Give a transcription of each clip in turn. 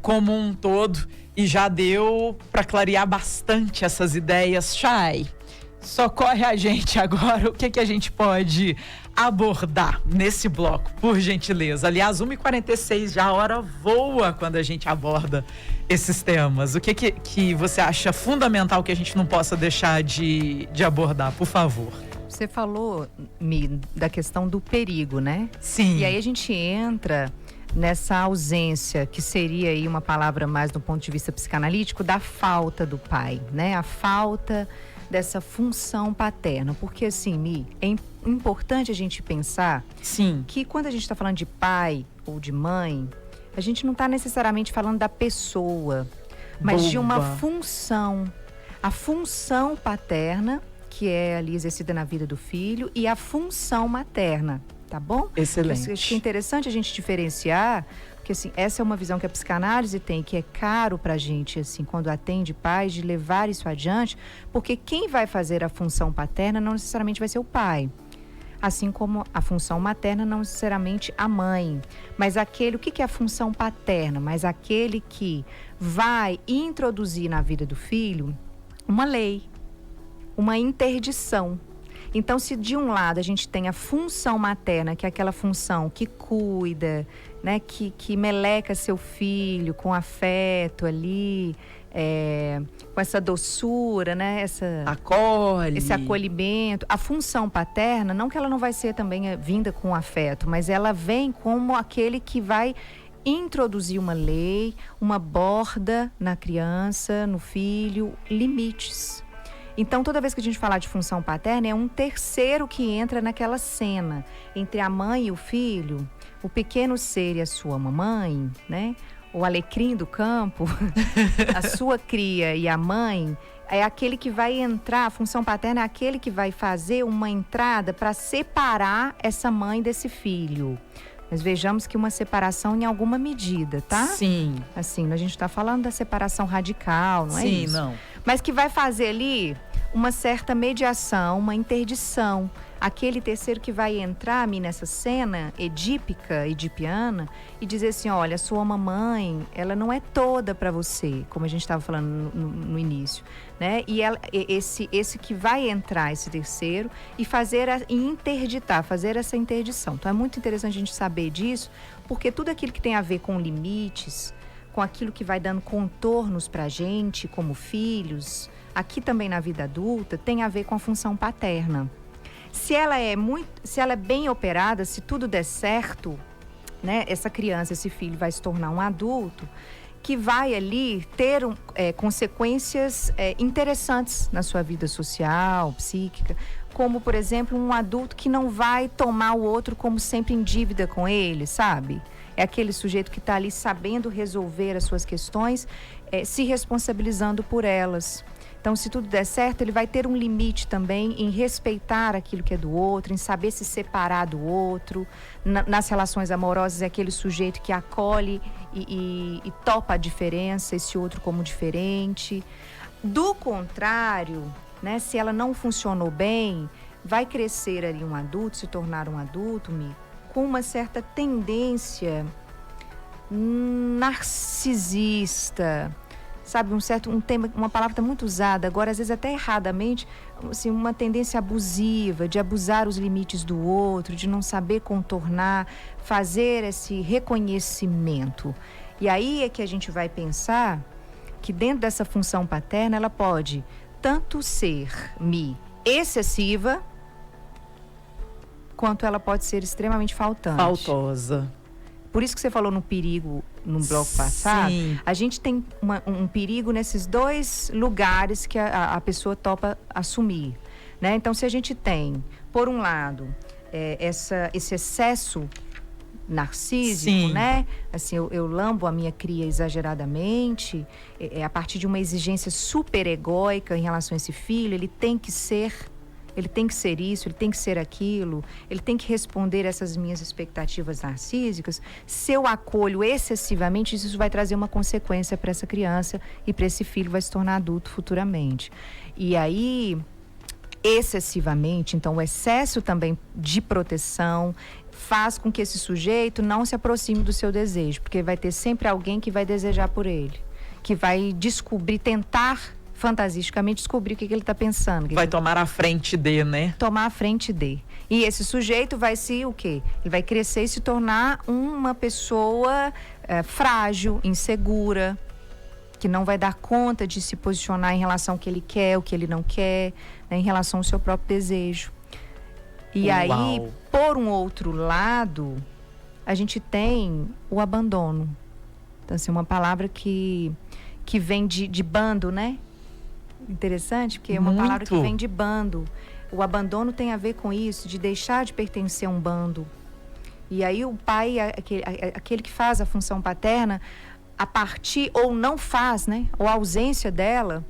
como um todo, e já deu para clarear bastante essas ideias. Chay, socorre a gente agora, o que a gente pode abordar nesse bloco, por gentileza? Aliás, 1h46, já a hora voa quando a gente aborda esses temas. O que você acha fundamental que a gente não possa deixar de abordar, por favor? Você falou, Mi, da questão do perigo, né? Sim. E aí a gente entra nessa ausência, que seria aí uma palavra mais do ponto de vista psicanalítico, da falta do pai, né? A falta dessa função paterna. Porque assim, Mi, é importante a gente pensar Sim. que quando a gente está falando de pai ou de mãe, a gente não está necessariamente falando da pessoa, mas de uma função. A função paterna, que é ali exercida na vida do filho, e a função materna, tá bom? Excelente. Acho que é interessante a gente diferenciar, porque assim, essa é uma visão que a psicanálise tem, que é caro pra gente, assim, quando atende pais, de levar isso adiante, porque quem vai fazer a função paterna não necessariamente vai ser o pai. Assim como a função materna não necessariamente a mãe. Mas aquele, o que é a função paterna? Mas aquele que vai introduzir na vida do filho uma lei, uma interdição. Então, se de um lado a gente tem a função materna, que é aquela função que cuida, né, que meleca seu filho com afeto ali, com essa doçura, né, esse acolhimento. A função paterna, não que ela não vai ser também vinda com afeto, mas ela vem como aquele que vai introduzir uma lei, uma borda na criança, no filho, limites. Então, toda vez que a gente falar de função paterna, é um terceiro que entra naquela cena entre a mãe e o filho, o pequeno ser e a sua mamãe, né? O alecrim do campo, a sua cria e a mãe, é aquele que vai entrar, a função paterna é aquele que vai fazer uma entrada para separar essa mãe desse filho. Mas vejamos que uma separação em alguma medida, tá? Sim. Assim, a gente está falando da separação radical, não é isso? Sim, não. Mas que vai fazer ali uma certa mediação, uma interdição. Aquele terceiro que vai entrar nessa cena edipiana, e dizer assim, olha, a sua mamãe, ela não é toda para você, como a gente estava falando no início, né? E esse que vai entrar, esse terceiro, e fazer essa interdição. Então é muito interessante a gente saber disso, porque tudo aquilo que tem a ver com limites, com aquilo que vai dando contornos pra gente, como filhos, aqui também na vida adulta, tem a ver com a função paterna. Se ela é bem operada, se tudo der certo, né, essa criança, esse filho vai se tornar um adulto que vai ali ter consequências interessantes na sua vida social, psíquica, como, por exemplo, um adulto que não vai tomar o outro como sempre em dívida com ele, sabe? É aquele sujeito que está ali sabendo resolver as suas questões, se responsabilizando por elas. Então, se tudo der certo, ele vai ter um limite também em respeitar aquilo que é do outro, em saber se separar do outro. Nas relações amorosas, é aquele sujeito que acolhe e topa a diferença, esse outro como diferente. Do contrário, né, se ela não funcionou bem, vai crescer ali um adulto, se tornar um adulto, com uma certa tendência narcisista, sabe, uma palavra tá muito usada agora, às vezes até erradamente, assim, uma tendência abusiva, de abusar os limites do outro, de não saber contornar, fazer esse reconhecimento. E aí é que a gente vai pensar que dentro dessa função paterna, ela pode tanto ser excessiva, quanto ela pode ser extremamente faltante. Faltosa. Por isso que você falou no perigo no bloco passado. Sim. A gente tem um perigo nesses dois lugares que a pessoa topa assumir, né? Então, se a gente tem, por um lado, esse excesso narcísico, Sim. né? Assim, eu lambo a minha cria exageradamente, a partir de uma exigência super egóica em relação a esse filho, ele tem que ser isso, ele tem que ser aquilo, ele tem que responder essas minhas expectativas narcísicas. Se eu acolho excessivamente, isso vai trazer uma consequência para essa criança e para esse filho, vai se tornar adulto futuramente. E aí, excessivamente, então o excesso também de proteção, faz com que esse sujeito não se aproxime do seu desejo, porque vai ter sempre alguém que vai desejar por ele, que vai descobrir, tentar fantasisticamente descobrir o que ele está pensando. Vai tomar a frente de, né? Tomar a frente de. E esse sujeito vai se o quê? Ele vai crescer e se tornar uma pessoa frágil, insegura, que não vai dar conta de se posicionar em relação ao que ele quer, o que ele não quer, né, em relação ao seu próprio desejo. E Uau. aí, por um outro lado, a gente tem o abandono. Então, assim, uma palavra que vem de bando, né? Interessante, porque é uma palavra que vem de bando. O abandono tem a ver com isso, de deixar de pertencer a um bando. E aí o pai, aquele que faz a função paterna, a partir, ou não faz, né? Ou a ausência dela,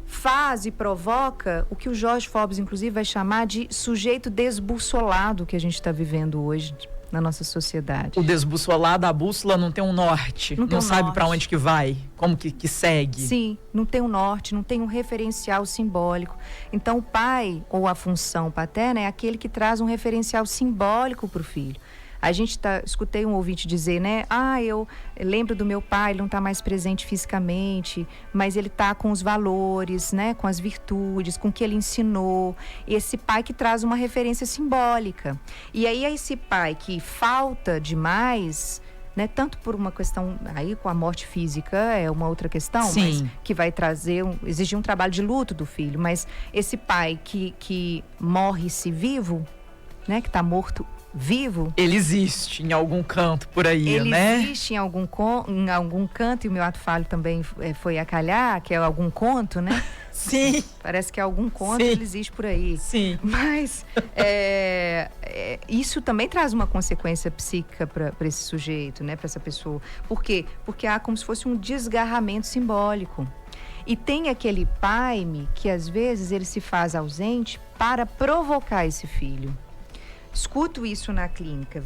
faz e provoca o que o Jorge Forbes, inclusive, vai chamar de sujeito desbussolado que a gente está vivendo hoje na nossa sociedade. O desbussolado, a bússola não tem um norte, não sabe para onde que vai, como que segue. Segue. Não tem um norte, não tem um referencial simbólico. Então o pai, ou a função paterna, é aquele que traz um referencial simbólico para o filho. A gente escutei um ouvinte dizer, né? Eu lembro do meu pai, ele não está mais presente fisicamente, mas ele está com os valores, né? Com as virtudes, com o que ele ensinou. Esse pai que traz uma referência simbólica. E aí esse pai que falta demais, né? Tanto por uma questão, aí com a morte física é uma outra questão, Sim. mas que vai exigir um trabalho de luto do filho. Mas esse pai que morre-se vivo, né? Que está morto vivo. Ele existe em algum canto por aí, né? Ele existe em algum canto, e o meu ato falho também foi a calhar, que é algum conto, né? Sim. Parece que é algum conto, Sim. ele existe por aí. Sim. Mas isso também traz uma consequência psíquica para esse sujeito, né? Para essa pessoa. Por quê? Porque há como se fosse um desgarramento simbólico. E tem aquele pai que às vezes ele se faz ausente para provocar esse filho. Escuto isso na clínica,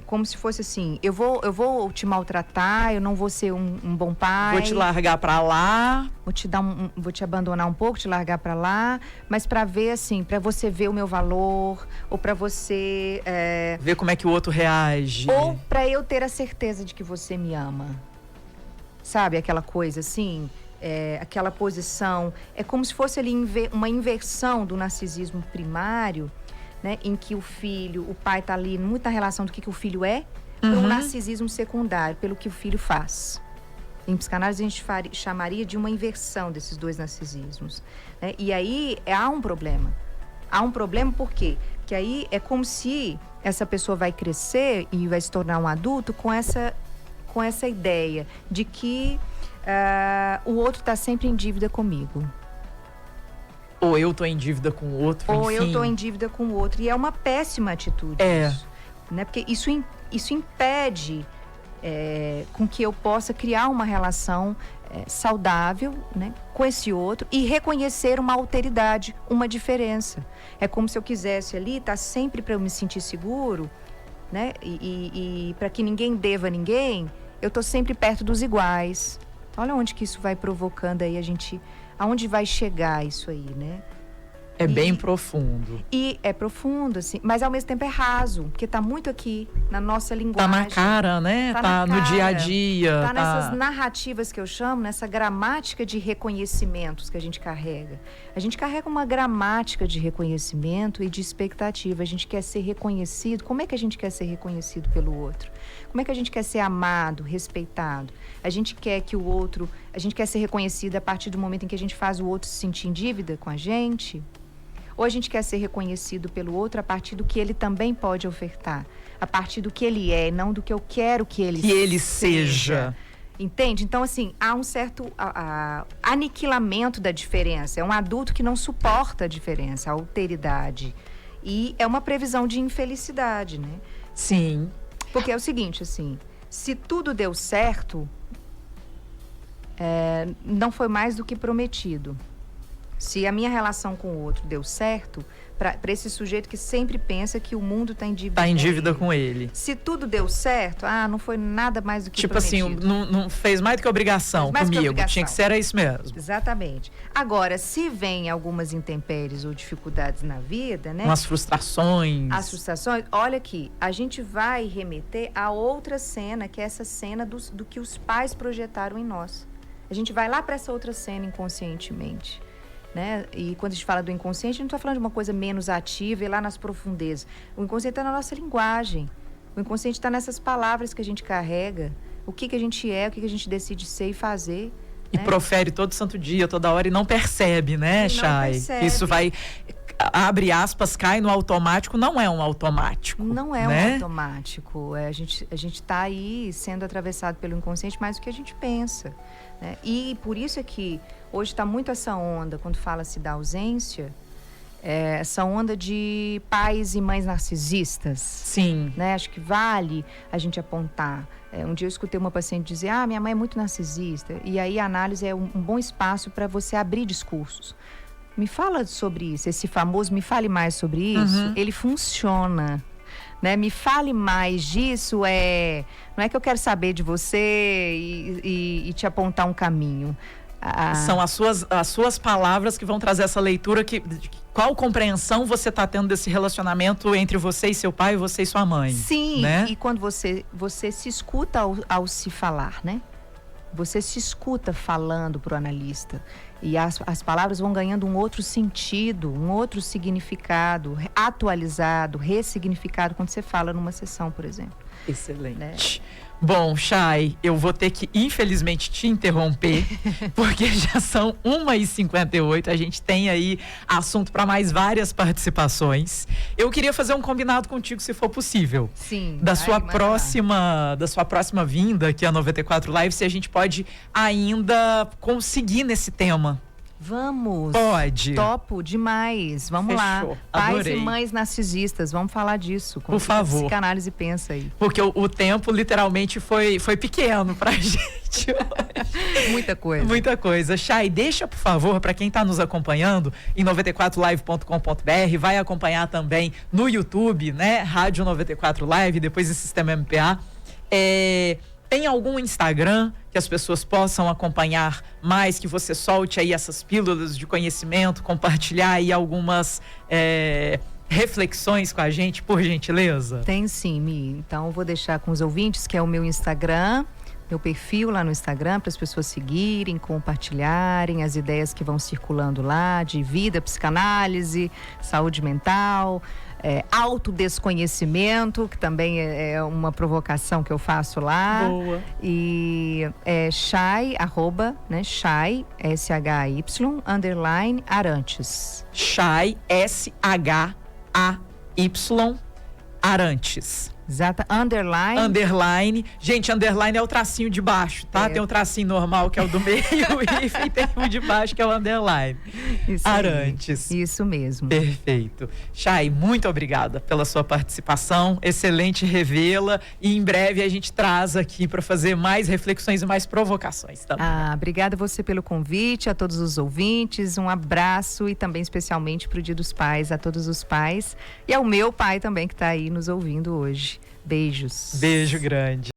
como se fosse assim, eu vou te maltratar, eu não vou ser um bom pai. Vou te largar pra lá. Vou te abandonar um pouco, te largar pra lá, mas pra ver assim, pra você ver o meu valor, ou pra você... ver como é que o outro reage. Ou pra eu ter a certeza de que você me ama. Sabe, aquela coisa assim, aquela posição. É como se fosse ali uma inversão do narcisismo primário, né, em que o pai está ali muito na relação do que o filho é, para um narcisismo secundário, pelo que o filho faz. Em psicanálise a gente chamaria de uma inversão desses dois narcisismos, né? E aí há um problema. Há um problema por quê? Que aí é como se essa pessoa vai crescer e vai se tornar um adulto com essa ideia de que o outro está sempre em dívida comigo. Ou eu tô em dívida com o outro, Ou enfim. eu tô em dívida com o outro. E é uma péssima atitude isso, né? Porque isso impede com que eu possa criar uma relação saudável, né, com esse outro e reconhecer uma alteridade, uma diferença. É como se eu quisesse ali estar sempre para eu me sentir seguro, né? E para que ninguém deva a ninguém, eu tô sempre perto dos iguais. Olha onde que isso vai provocando aí aonde vai chegar isso aí, né? É bem profundo. E é profundo, assim, mas ao mesmo tempo é raso, porque tá muito aqui na nossa linguagem. Tá na cara, né? Tá no dia a dia. Tá nessas narrativas que eu chamo, nessa gramática de reconhecimentos que a gente carrega. A gente carrega uma gramática de reconhecimento e de expectativa. A gente quer ser reconhecido. Como é que a gente quer ser reconhecido pelo outro? Como é que a gente quer ser amado, respeitado? A gente quer ser reconhecido a partir do momento em que a gente faz o outro se sentir em dívida com a gente? Ou a gente quer ser reconhecido pelo outro a partir do que ele também pode ofertar? A partir do que ele é, não do que eu quero que ele seja. Entende? Então, assim, há um certo aniquilamento da diferença. É um adulto que não suporta a diferença, a alteridade. E é uma previsão de infelicidade, né? Sim. Porque é o seguinte, assim, se tudo deu certo, não foi mais do que prometido. Se a minha relação com o outro deu certo, para esse sujeito que sempre pensa que o mundo está em dívida Tá em dívida com ele. Se tudo deu certo, não foi nada mais do que Tipo prometido. assim, não fez mais do que obrigação mais do que comigo. obrigação. Tinha que ser isso mesmo. Exatamente. Agora, se vem algumas intempéries ou dificuldades na vida, né? Umas frustrações. As frustrações, olha aqui, a gente vai remeter a outra cena, que é essa cena do que os pais projetaram em nós. A gente vai lá para essa outra cena inconscientemente. Né? E quando a gente fala do inconsciente, a gente não está falando de uma coisa menos ativa e lá nas profundezas. O inconsciente está na nossa linguagem. O inconsciente está nessas palavras que a gente carrega. O que a gente é, o que a gente decide ser e fazer. E né? profere todo santo dia, toda hora e não percebe, né, Chay? Isso vai, abre aspas, cai no automático. Não é um automático. Não é né? um automático. A gente está aí sendo atravessado pelo inconsciente mais do que a gente pensa. Né? E por isso é que hoje está muito essa onda, quando fala-se da ausência, essa onda de pais e mães narcisistas. Sim. Né? Acho que vale a gente apontar. Um dia eu escutei uma paciente dizer, minha mãe é muito narcisista. E aí a análise é um bom espaço para você abrir discursos. Me fala sobre isso, esse famoso me fale mais sobre isso. Ele funciona. Né? Me fale mais disso, não é que eu quero saber de você e te apontar um caminho. São as suas palavras que vão trazer essa leitura. Qual compreensão você está tendo desse relacionamento entre você e seu pai, você e sua mãe? Sim, né? E quando você se escuta ao se falar, né? Você se escuta falando para o analista e as palavras vão ganhando um outro sentido, um outro significado, atualizado, ressignificado quando você fala numa sessão, por exemplo. Excelente. Né? Bom, Chay, eu vou ter que, infelizmente, te interromper, porque já são 1h58, a gente tem aí assunto para mais várias participações. Eu queria fazer um combinado contigo, se for possível. Sim. Da sua próxima vinda aqui a 94 Live, se a gente pode ainda conseguir nesse tema. Vamos. Pode. Topo demais. Vamos Fechou. lá. Pais Adorei. e mães narcisistas. Vamos falar disso. Por favor. A psicanálise pensa aí. Porque o tempo literalmente foi pequeno pra gente hoje. Muita coisa. Muita coisa. Chay, deixa, por favor, para quem está nos acompanhando em 94live.com.br, vai acompanhar também no YouTube, né? Rádio 94 Live, depois em Sistema MPA. Tem algum Instagram que as pessoas possam acompanhar mais, que você solte aí essas pílulas de conhecimento, compartilhar aí algumas reflexões com a gente, por gentileza? Tem sim, Mi. Então eu vou deixar com os ouvintes, que é o meu Instagram, meu perfil lá no Instagram, para as pessoas seguirem, compartilharem as ideias que vão circulando lá, de vida, psicanálise, saúde mental, autodesconhecimento, que também é uma provocação que eu faço lá. Boa. E Chay, Chay, SHY, _ Arantes. Chay, SHAY, Arantes. Exata, underline. Gente, underline é o tracinho de baixo, tá? Tem o tracinho normal, que é o do meio, e tem o de baixo, que é o underline. Isso Arantes. Aí. Isso mesmo. Perfeito. Chay, muito obrigada pela sua participação. Excelente revê-la. E em breve a gente traz aqui para fazer mais reflexões e mais provocações também. Obrigada a você pelo convite, a todos os ouvintes. Um abraço e também especialmente para o Dia dos Pais, a todos os pais. E ao meu pai também, que está aí nos ouvindo hoje. Beijos. Beijo grande.